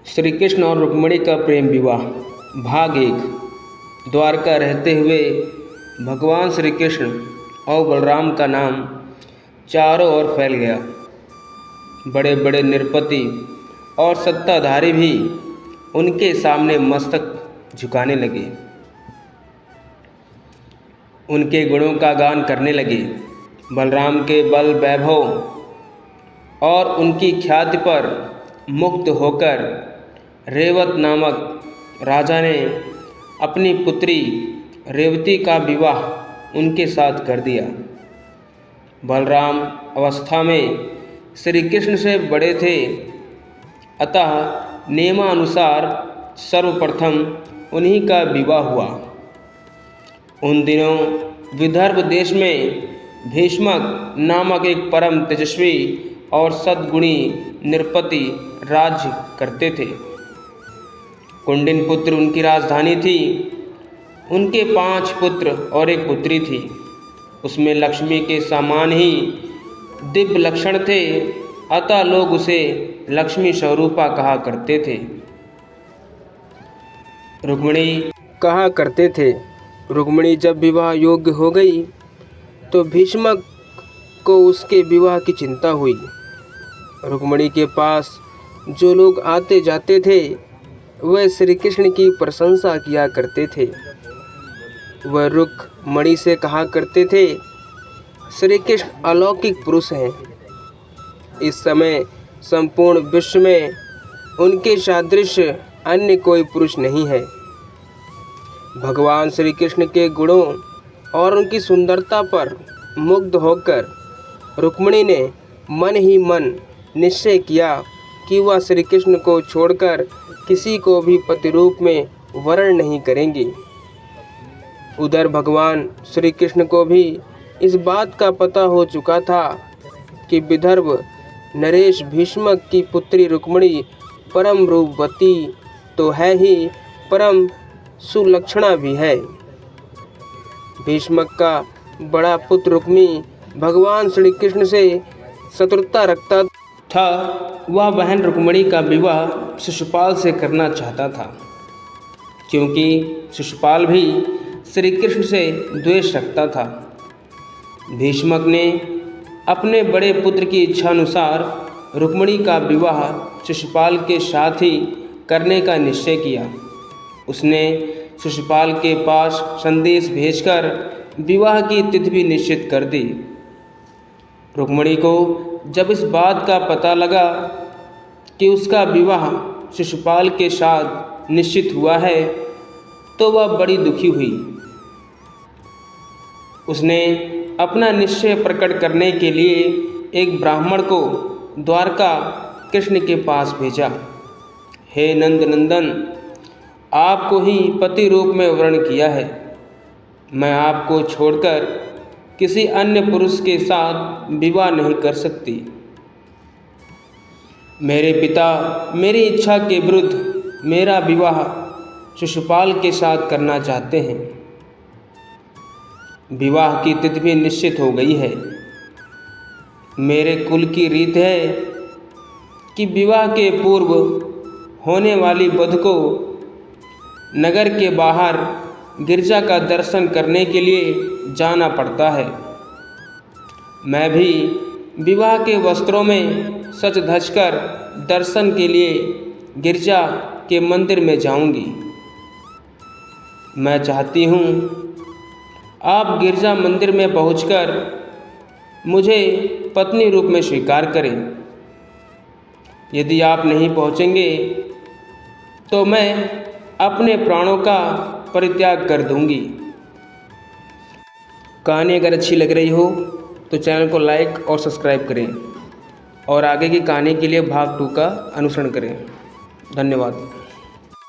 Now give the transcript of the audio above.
श्री कृष्ण और रुक्मिणी का प्रेम विवाह भाग 1। द्वारका रहते हुए भगवान श्री कृष्ण और बलराम का नाम चारों ओर फैल गया। बड़े बड़े नृपति और सत्ताधारी भी उनके सामने मस्तक झुकाने लगे, उनके गुणों का गान करने लगे। बलराम के बल वैभव और उनकी ख्याति पर मुग्ध होकर रेवत नामक राजा ने अपनी पुत्री रेवती का विवाह उनके साथ कर दिया। बलराम अवस्था में श्री कृष्ण से बड़े थे, अतः नियमानुसार सर्वप्रथम उन्हीं का विवाह हुआ। उन दिनों विदर्भ देश में भीष्मक नामक एक परम तेजस्वी और सद्गुणी नृपति राज्य करते थे। कुंडिन पुत्र उनकी राजधानी थी। उनके 5 पुत्र और एक पुत्री थी। उसमें लक्ष्मी के समान ही दिव्य लक्षण थे, अतः लोग उसे लक्ष्मी स्वरूपा कहा करते थे। रुक्मिणी कहा करते थे। रुक्मिणी जब विवाह योग्य हो गई तो भीष्मक को उसके विवाह की चिंता हुई। रुक्मिणी के पास जो लोग आते जाते थे वह श्री कृष्ण की प्रशंसा किया करते थे। वह रुक्मिणी से कहा करते थे, श्री कृष्ण अलौकिक पुरुष हैं। इस समय संपूर्ण विश्व में उनके सादृश अन्य कोई पुरुष नहीं है। भगवान श्री कृष्ण के गुणों और उनकी सुंदरता पर मुग्ध होकर रुक्मिणी ने मन ही मन निश्चय किया कि वह श्री कृष्ण को छोड़कर किसी को भी पति रूप में वरण नहीं करेंगी। उधर भगवान श्री कृष्ण को भी इस बात का पता हो चुका था कि विदर्भ नरेश भीष्मक की पुत्री रुक्मिणी परम रूपवती तो है ही, परम सुलक्षणा भी है। भीष्मक का बड़ा पुत्र रुक्मी भगवान श्री कृष्ण से शत्रुता रखता था। वह बहन रुक्मिणी का विवाह शिशुपाल से करना चाहता था, क्योंकि शिशुपाल भी श्री कृष्ण से द्वेष रखता था। भीष्मक ने अपने बड़े पुत्र की इच्छानुसार रुक्मिणी का विवाह शिशुपाल के साथ ही करने का निश्चय किया। उसने शिशुपाल के पास संदेश भेजकर विवाह की तिथि भी निश्चित कर दी। रुक्मिणी को जब इस बात का पता लगा कि उसका विवाह शिशुपाल के साथ निश्चित हुआ है तो वह बड़ी दुखी हुई। उसने अपना निश्चय प्रकट करने के लिए एक ब्राह्मण को द्वारका कृष्ण के पास भेजा। हे नंद नंदन, आपको ही पति रूप में वर्ण किया है। मैं आपको छोड़कर किसी अन्य पुरुष के साथ विवाह नहीं कर सकती। मेरे पिता मेरी इच्छा के विरुद्ध मेरा विवाह शिशुपाल के साथ करना चाहते हैं। विवाह की तिथि भी निश्चित हो गई है। मेरे कुल की रीत है कि विवाह के पूर्व होने वाली वधू को नगर के बाहर गिरजा का दर्शन करने के लिए जाना पड़ता है। मैं भी विवाह के वस्त्रों में सज धज कर दर्शन के लिए गिरजा के मंदिर में जाऊंगी। मैं चाहती हूँ आप गिरजा मंदिर में पहुंचकर मुझे पत्नी रूप में स्वीकार करें। यदि आप नहीं पहुँचेंगे तो मैं अपने प्राणों का परित्याग कर दूंगी। कहानी अगर अच्छी लग रही हो तो चैनल को लाइक और सब्सक्राइब करें और आगे की कहानी के लिए भाग 2 का अनुसरण करें। धन्यवाद।